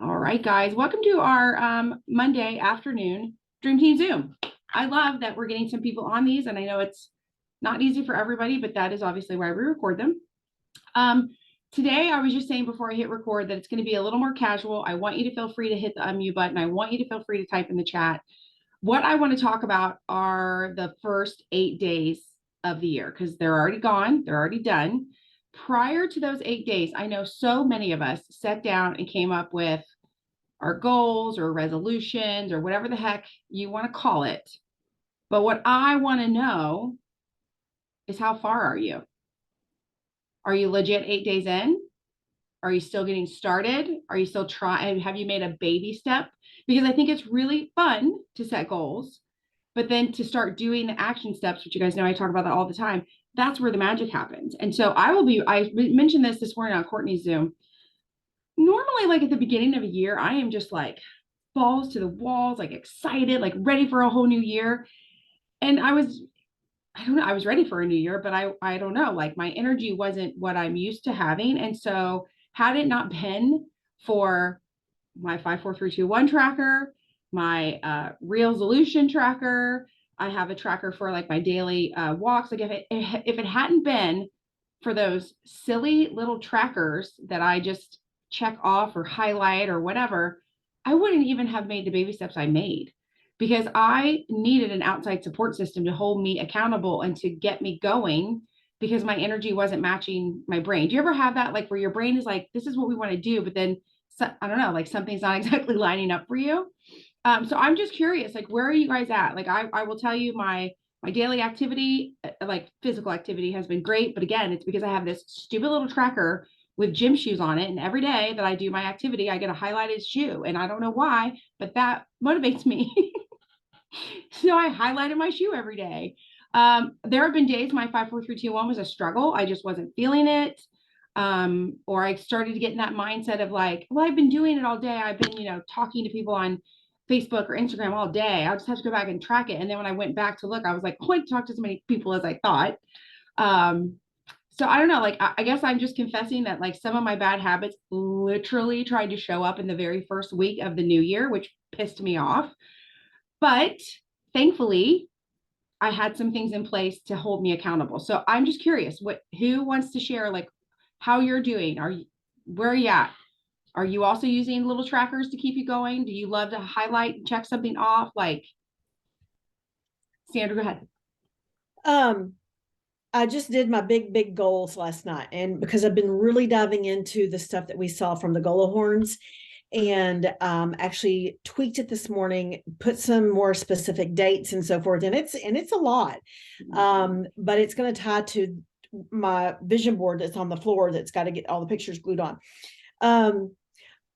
All right, guys, welcome to our Monday afternoon Dream Team Zoom. I love that we're getting some people on these, and I know it's not easy for everybody, but that is obviously why we record them. Today, I was just saying before I hit record that it's going to be a little more casual. I want you to feel free to hit the unmute button. I want you to feel free to type in the chat. What I want to talk about are the first 8 days of the year because they're already gone. They're already done. Prior to those 8 days, I know so many of us sat down and came up with our goals or resolutions or whatever the heck you want to call it. But what I want to know is how far are you? Are you legit 8 days in? Are you still getting started? Are you still trying? Have you made a baby step? Because I think it's really fun to set goals, but then to start doing the action steps, which you guys know I talk about that all the time, that's where the magic happens. And so I mentioned this morning on Courtney's Zoom. Normally, like at the beginning of a year, I am just like balls to the walls, like excited, like ready for a whole new year. And I don't know, I was ready for a new year, but I don't know, like my energy wasn't what I'm used to having. And so had it not been for my 54321 tracker, my resolution tracker, I have a tracker for like my daily walks. Like if it hadn't been for those silly little trackers that I just check off or highlight or whatever, I wouldn't even have made the baby steps I made because I needed an outside support system to hold me accountable and to get me going because my energy wasn't matching my brain. Do you ever have that, like where your brain is like, this is what we want to do, but then I don't know, like something's not exactly lining up for you? So I'm just curious, like, where are you guys at? Like, I will tell you my daily activity, like physical activity has been great. But again, it's because I have this stupid little tracker with gym shoes on it. And every day that I do my activity, I get a highlighted shoe. And I don't know why, but that motivates me. So I highlighted my shoe every day. There have been days my 54321 was a struggle. I just wasn't feeling it. Or I started to get in that mindset of like, well, I've been doing it all day. I've been, talking to people on Facebook or Instagram all day. I'll just have to go back and track it. And then when I went back to look, I was like, oh, I talked to so many people as I thought. So I don't know, like, I guess I'm just confessing that like some of my bad habits literally tried to show up in the very first week of the new year, which pissed me off. But thankfully, I had some things in place to hold me accountable. So I'm just curious, who wants to share like how you're doing? Where are you at? Are you also using little trackers to keep you going? Do you love to highlight and check something off? Like, Sandra, go ahead. I just did my big goals last night, and because I've been really diving into the stuff that we saw from the Golohorns, and actually tweaked it this morning, put some more specific dates and so forth, and it's a lot, but it's going to tie to my vision board that's on the floor that's got to get all the pictures glued on.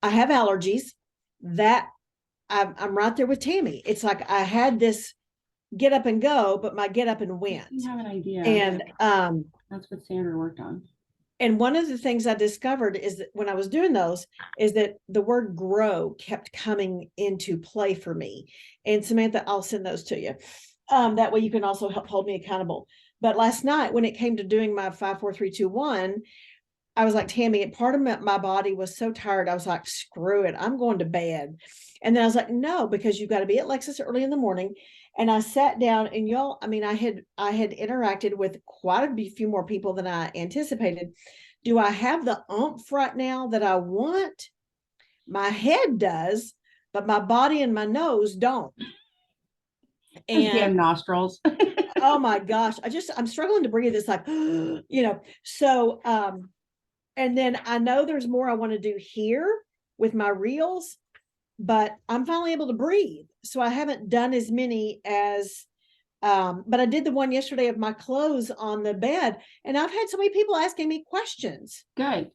I have allergies that I'm right there with Tammy. It's like I had this get up and go, but my get up and went. You have an idea. And that's what Sandra worked on. And one of the things I discovered is that when I was doing those is that the word grow kept coming into play for me. And Samantha, I'll send those to you. That way you can also help hold me accountable. But last night when it came to doing my 54321, I was like, Tammy, part of my body was so tired. I was like, screw it, I'm going to bed. And then I was like, no, because you've got to be at Lexus early in the morning. And I sat down, and y'all, I mean, I had interacted with quite a few more people than I anticipated. Do I have the oomph right now that I want? My head does, but my body and my nose don't. And damn nostrils. Oh my gosh. I'm struggling to breathe. It's like, so, and then I know there's more I want to do here with my reels, but I'm finally able to breathe. So I haven't done as many as, but I did the one yesterday of my clothes on the bed, and I've had so many people asking me questions. Good.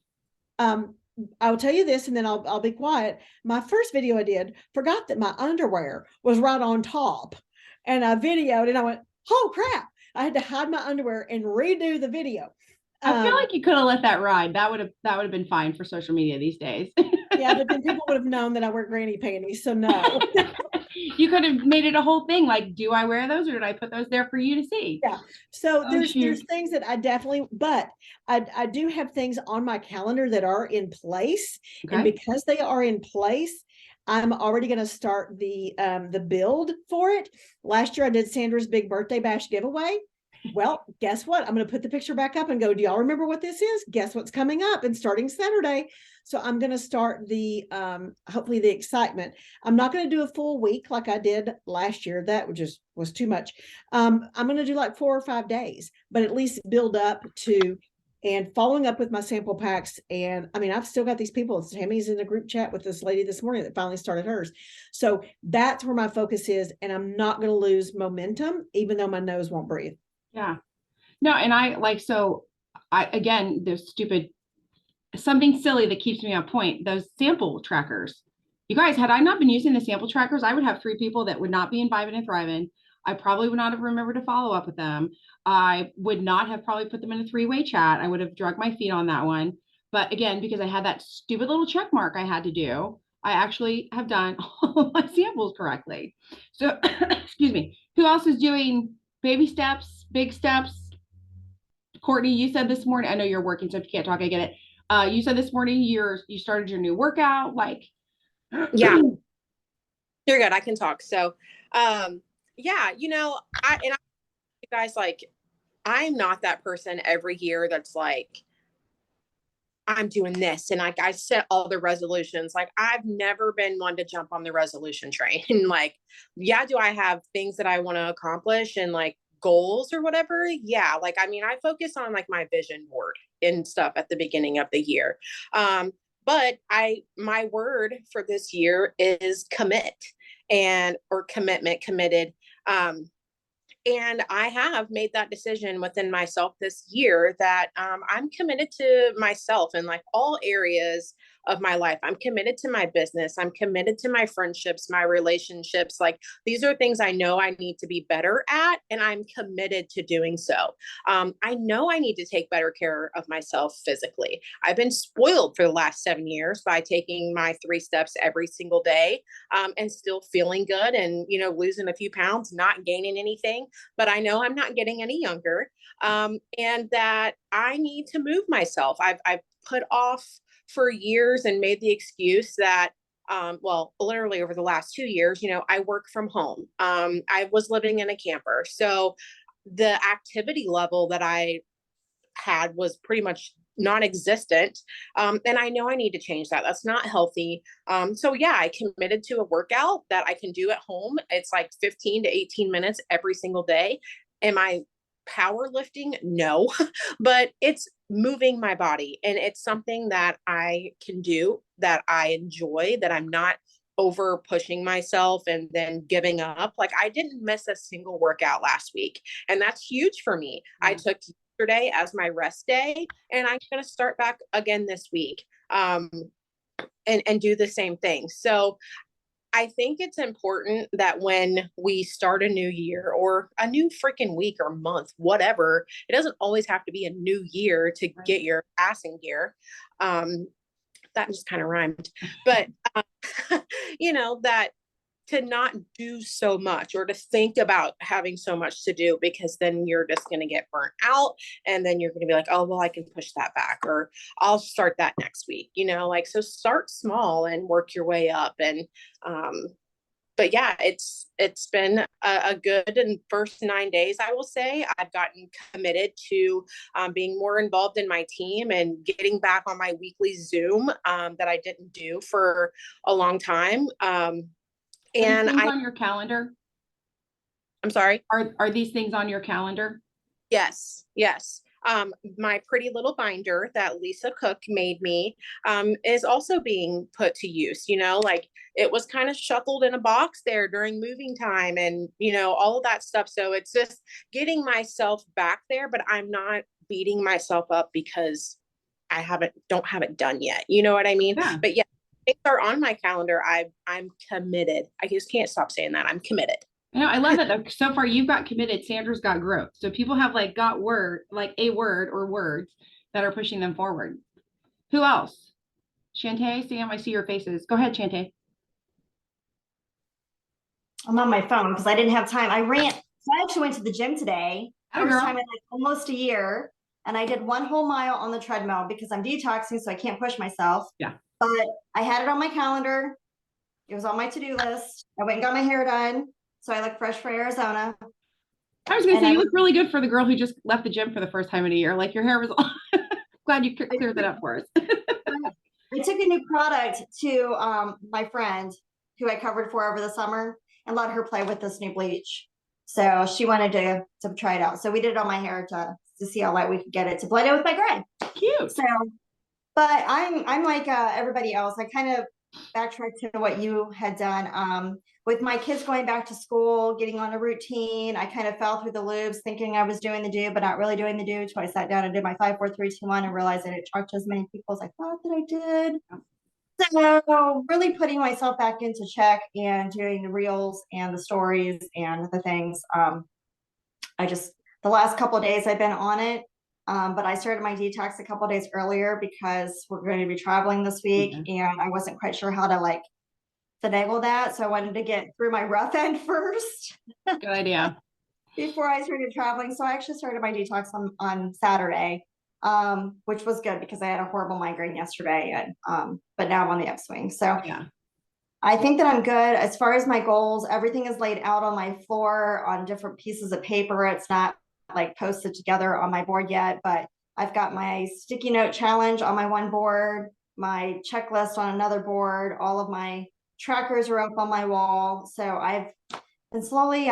I'll tell you this, and then I'll be quiet. My first video I did forgot that my underwear was right on top, and I videoed, and I went, oh crap. I had to hide my underwear and redo the video. I feel like you could have let that ride. That would have been fine for social media these days. Yeah, but then people would have known that I wear granny panties. So no. You could have made it a whole thing. Like, do I wear those or did I put those there for you to see? Yeah. So Oh, there's shoot. things that I definitely, but I do have things on my calendar that are in place. And Okay. because they are in place, I'm already going to start the build for it. Last year I did Sandra's big birthday bash giveaway. Well, guess what? I'm going to put the picture back up and go, do y'all remember what this is? Guess what's coming up and starting Saturday. So I'm going to start the hopefully the excitement. I'm not going to do a full week like I did last year. That just was too much. I'm going to do like 4 or 5 days, but at least build up to and following up with my sample packs. And I mean, I've still got these people. Tammy's in a group chat with this lady this morning that finally started hers. So that's where my focus is. And I'm not going to lose momentum, even though my nose won't breathe. Yeah. No, and I like, so I, again, there's stupid, something silly that keeps me on point, those sample trackers. You guys, had I not been using the sample trackers, I would have 3 people that would not be in Vibin and Thriving. I probably would not have remembered to follow up with them. I would not have probably put them in a 3-way chat. I would have dragged my feet on that one. But again, because I had that stupid little check mark I had to do, I actually have done all of my samples correctly. So, excuse me. Who else is doing baby steps, big steps? Courtney, you said this morning, I know you're working, so if you can't talk, I get it. You said this morning you started your new workout, like Yeah, you're good. I can talk. So, yeah, you guys, like, I'm not that person every year that's like, I'm doing this. And like, I set all the resolutions. Like, I've never been one to jump on the resolution train. And like, yeah, do I have things that I want to accomplish and like goals or whatever? Yeah. Like, I mean, I focus on like my vision board and stuff at the beginning of the year. But my word for this year is commit or commitment, committed. And I have made that decision within myself this year that I'm committed to myself in like all areas of my life. I'm committed to my business. I'm committed to my friendships, my relationships. Like these are things I know I need to be better at, and I'm committed to doing so. I know I need to take better care of myself physically. I've been spoiled for the last 7 years by taking my 3 steps every single day and still feeling good and, losing a few pounds, not gaining anything, but I know I'm not getting any younger, and that I need to move myself. I've put off for years and made the excuse that, well, literally over the last 2 years, I work from home. I was living in a camper. So the activity level that I had was pretty much non-existent. And I know I need to change that. That's not healthy. So yeah, I committed to a workout that I can do at home. It's like 15 to 18 minutes every single day. Am I powerlifting? No, but it's moving my body and it's something that I can do, that I enjoy, that I'm not over pushing myself and then giving up. Like I didn't miss a single workout last week, and that's huge for me. I took yesterday as my rest day, and I'm going to start back again this week, and do the same thing. So I think it's important that when we start a new year or a new freaking week or month, whatever, it doesn't always have to be a new year to get your ass in gear. That just kind of rhymed, but that to not do so much or to think about having so much to do, because then you're just going to get burnt out, and then you're going to be like, oh, well, I can push that back, or I'll start that next week, so start small and work your way up. And, but yeah, it's been a good and first 9 days. I will say I've gotten committed to being more involved in my team and getting back on my weekly Zoom that I didn't do for a long time. And things on your calendar? I'm sorry. Are these things on your calendar? Yes. My pretty little binder that Lisa Cook made me is also being put to use. Like it was kind of shuffled in a box there during moving time and, all of that stuff. So it's just getting myself back there, but I'm not beating myself up because I don't have it done yet. You know what I mean? Yeah. But yeah, things are on my calendar. I'm committed. I just can't stop saying that. I'm committed. I love that though. So far you've got committed, Sandra's got growth. So people have like got a word or words that are pushing them forward. Who else? Shantae, Sam, I see your faces. Go ahead, Shantae. I'm on my phone because I didn't have time. So I actually went to the gym today. Atta First girl. time in like almost a year. And I did 1 whole mile on the treadmill because I'm detoxing, so I can't push myself. Yeah. But I had it on my calendar. It was on my to-do list. I went and got my hair done. So I look fresh for Arizona. I was gonna And say I you look really good for the girl who just left the gym for the first time in a year. Like your hair was all glad you cleared that up for us. I took a new product to my friend who I covered for over the summer and let her play with this new bleach. So she wanted to try it out. So we did it on my hair to see how light we could get it to blend in with my gray. Cute. So, but I'm like everybody else. I kind of backtracked to what you had done. With my kids going back to school, getting on a routine, I kind of fell through the loops thinking I was doing the do, but not really doing the do. So I sat down and did my 5, 4, 3, 2, 1 and realized I didn't talk to as many people as I thought that I did. So really putting myself back into check and doing the reels and the stories and the things. The last couple of days I've been on it. But I started my detox a couple of days earlier because we're going to be traveling this week and I wasn't quite sure how to like finagle that. So I wanted to get through my rough end first. Good idea. Before I started traveling. So I actually started my detox on Saturday, which was good because I had a horrible migraine yesterday. And but now I'm on the upswing. So Yeah. I think that I'm good. As far as my goals, everything is laid out on my floor on different pieces of paper. It's not like posted together on my board yet, but I've got my sticky note challenge on my one board, my checklist on another board, all of my trackers are up on my wall. So I've been slowly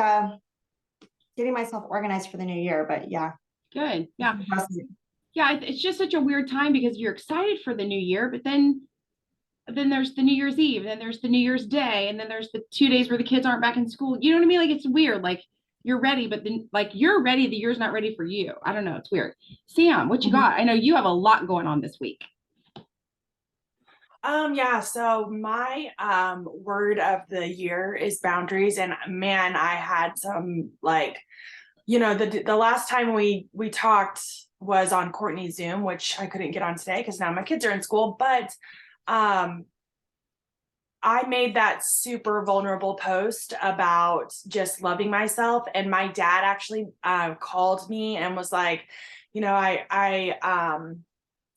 getting myself organized for the new year, but yeah. Good. Yeah. Yeah. It's just such a weird time because you're excited for the new year, but then there's the New Year's Eve, then there's the New Year's Day, and then there's the 2 days where the kids aren't back in school. You know what I mean? Like it's weird. Like you're ready, but then like you're ready, the year's not ready for you. I don't know. It's weird. Sam, what you got? I know you have a lot going on this week. Yeah, so my word of the year is boundaries, and man, I had some like, the last time we talked was on Courtney's Zoom, which I couldn't get on today because now my kids are in school, but I made that super vulnerable post about just loving myself, and my dad actually called me and was like,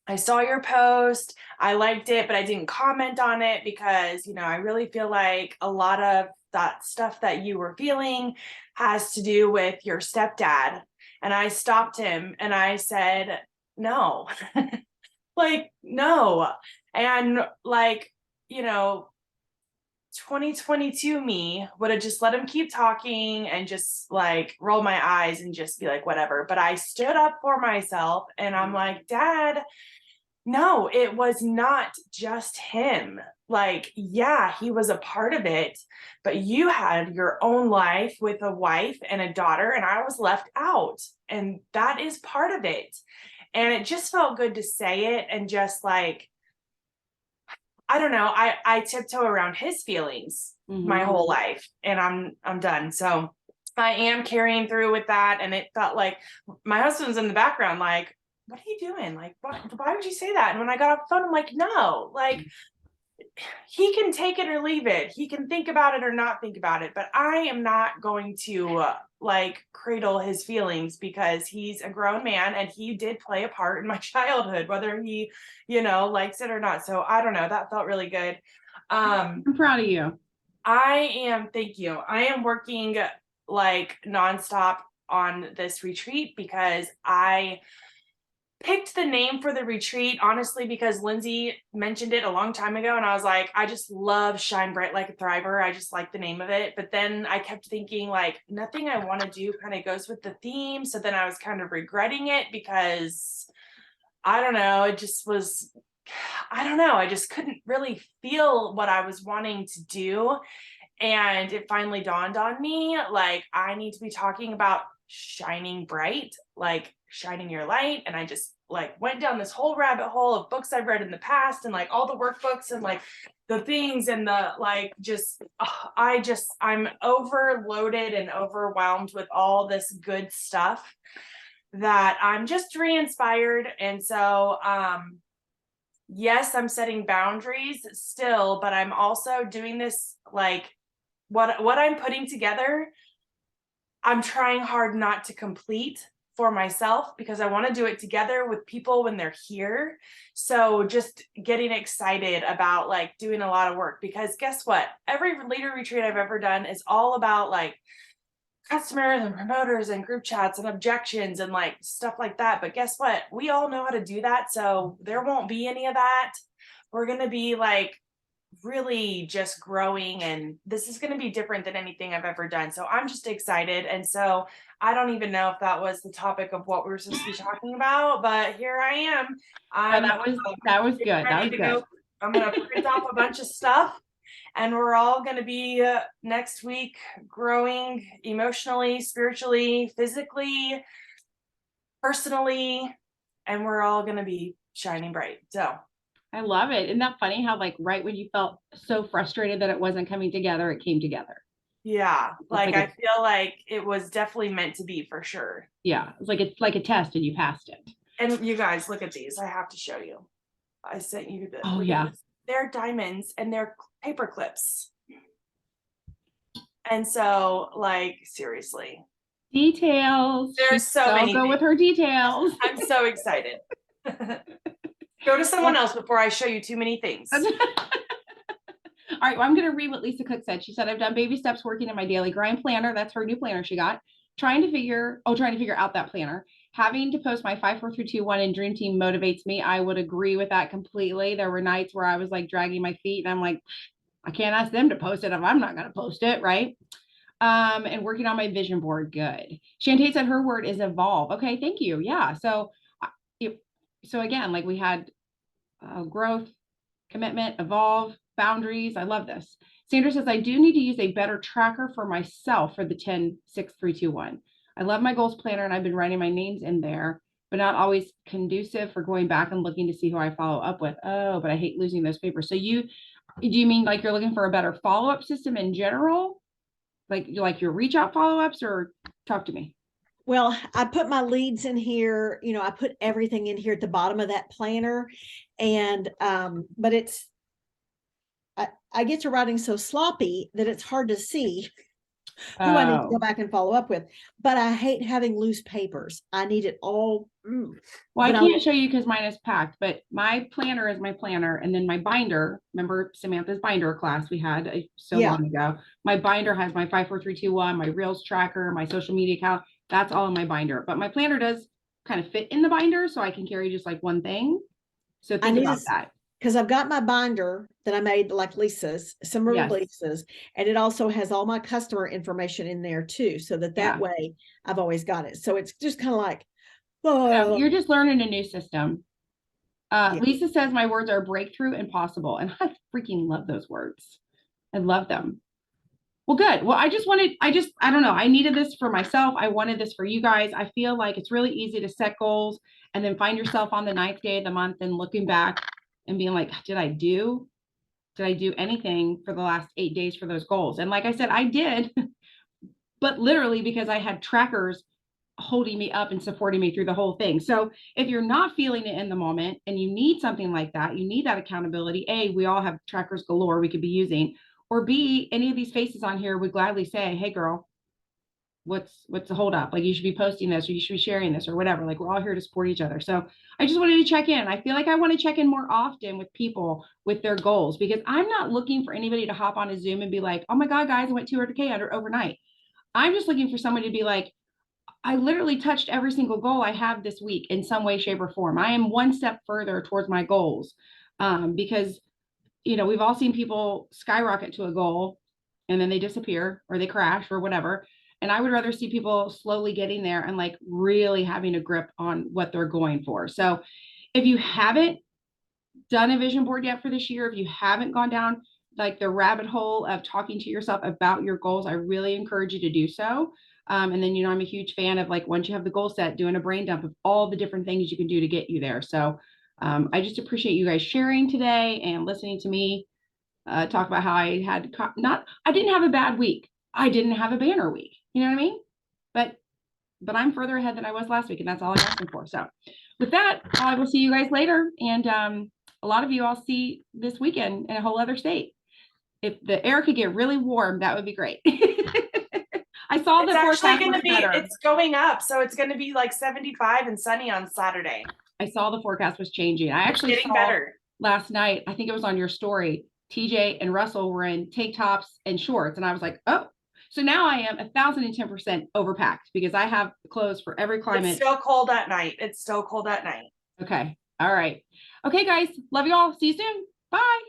I saw your post. I liked it, but I didn't comment on it because, I really feel like a lot of that stuff that you were feeling has to do with your stepdad. And I stopped him and I said, no, like, no. And like, 2022 me would have just let him keep talking and just like roll my eyes and just be like, whatever. But I stood up for myself and I'm like, Dad, no, it was not just him. Like, yeah, he was a part of it, but you had your own life with a wife and a daughter, and I was left out. And that is part of it. And it just felt good to say it and just like, I don't know, I tiptoe around his feelings my whole life, and I'm done. So I am carrying through with that. And it felt like my husband's in the background, like, what are you doing? Like, why would you say that? And when I got off the phone, I'm like, no, like he can take it or leave it. He can think about it or not think about it. But I am not going to like cradle his feelings because he's a grown man and he did play a part in my childhood, whether he, likes it or not. So I don't know. That felt really good. I'm proud of you. Thank you. I am working like nonstop on this retreat because I picked the name for the retreat, honestly, because Lindsay mentioned it a long time ago. And I was like, I just love Shine Bright Like a Thriver. I just like the name of it. But then I kept thinking like nothing I want to do kind of goes with the theme. So then I was kind of regretting it because I don't know, it just was, I don't know. I just couldn't really feel what I was wanting to do. And it finally dawned on me, like, I need to be talking about shining bright, like shining your light. And I just like went down this whole rabbit hole of books I've read in the past and like all the workbooks and like the things and the like, I'm overloaded and overwhelmed with all this good stuff that I'm just re-inspired. And so, yes, I'm setting boundaries still, but I'm also doing this like what I'm putting together, I'm trying hard not to complete for myself because I want to do it together with people when they're here. So just getting excited about like doing a lot of work, because guess what? Every leader retreat I've ever done is all about like customers and promoters and group chats and objections and like stuff like that. But guess what? We all know how to do that. So there won't be any of that. We're going to be like really just growing, and this is going to be different than anything I've ever done. So I'm just excited. And so I don't even know if that was the topic of what we were supposed to be talking about, but here I am. No, that was good. That was Ready to good. go. I'm going to print off a bunch of stuff, and we're all going to be next week growing emotionally, spiritually, physically, personally, and we're all going to be shining bright. So I love it. Isn't that funny how like right when you felt so frustrated that it wasn't coming together, it came together. yeah, like like I feel like it was definitely meant to be for sure. Yeah, it's like a test and you passed it. And you guys, look at these. I have to show you. I sent you this. Oh, Look at yeah. this. They're diamonds and they're paper clips. And so, like, seriously, Details. There's She's so many go with things. her details. I'm so excited. Go to someone else before I show you too many things. All right, well, I'm going to read what Lisa Cook said. She said, I've done baby steps working in my daily grind planner. That's her new planner she got. Trying to figure out that planner. Having to post my 5, 4, 3, 2, 1 and Dream Team motivates me. I would agree with that completely. There were nights where I was like dragging my feet and I'm like, I can't ask them to post it if I'm not going to post it, right? And working on my vision board. Good. Shantae said her word is evolve. Okay, thank you. Yeah. So again, like we had growth, commitment, evolve, boundaries. I love this. Sandra says, I do need to use a better tracker for myself for the 10, 6, 3, 2, 1. I love my goals planner and I've been writing my names in there, but not always conducive for going back and looking to see who I follow up with. Oh, but I hate losing those papers. So do you mean like you're looking for a better follow-up system in general? Like your reach out follow-ups, or talk to me? Well, I put my leads in here, I put everything in here at the bottom of that planner. And, but I get to writing so sloppy that it's hard to see who I need to go back and follow up with. But I hate having loose papers. I need it all. Well, I can't show you because mine is packed, but my planner is my planner. And then my binder, remember Samantha's binder class we had long ago. My binder has my 5, 4, 3, 2, 1, my Reels tracker, my social media account. That's all in my binder. But my planner does kind of fit in the binder, so I can carry just like one thing. So think about that. Because I've got my binder that I made like Lisa's, similar to Lisa's, and it also has all my customer information in there too, so that way I've always got it. So it's just kind of like, oh, you're just learning a new system. Lisa says my words are breakthrough and possible, and I freaking love those words. I love them. Well, good. Well, I don't know. I needed this for myself. I wanted this for you guys. I feel like it's really easy to set goals and then find yourself on the 9th day of the month and looking back and being like, did I do anything for the last 8 days for those goals? And like I said, I did, but literally because I had trackers holding me up and supporting me through the whole thing. So if you're not feeling it in the moment and you need something like that, you need that accountability. A, we all have trackers galore we could be using, or B, any of these faces on here would gladly say, hey girl, what's the hold up? Like you should be posting this, or you should be sharing this, or whatever. Like we're all here to support each other. So I just wanted to check in. I feel like I want to check in more often with people with their goals, because I'm not looking for anybody to hop on a Zoom and be like, oh my God, guys, I went 200K overnight. I'm just looking for somebody to be like, I literally touched every single goal I have this week in some way, shape, or form. I am one step further towards my goals. Because we've all seen people skyrocket to a goal and then they disappear or they crash or whatever. And I would rather see people slowly getting there and like really having a grip on what they're going for. So if you haven't done a vision board yet for this year, if you haven't gone down like the rabbit hole of talking to yourself about your goals, I really encourage you to do so. And then, I'm a huge fan of like, once you have the goal set, doing a brain dump of all the different things you can do to get you there. So I just appreciate you guys sharing today and listening to me talk about how I didn't have a bad week. I didn't have a banner week. You know what I mean? But I'm further ahead than I was last week, and that's all I'm asking for. So with that, I will see you guys later. And a lot of you I'll see this weekend in a whole other state. if the air could get really warm, that would be great. I saw It's the actually forecast going to was be, better. it's going up. So it's going to be like 75 and sunny on Saturday. I saw the forecast was changing. I actually Getting saw better. last night, I think it was on your story, TJ and Russell were in tank tops and shorts. And I was like, oh, so now I am 1,010% overpacked because I have clothes for every It's climate. still cold at night. It's still cold at night. Okay. All right. Okay, guys. Love you all. See you soon. Bye.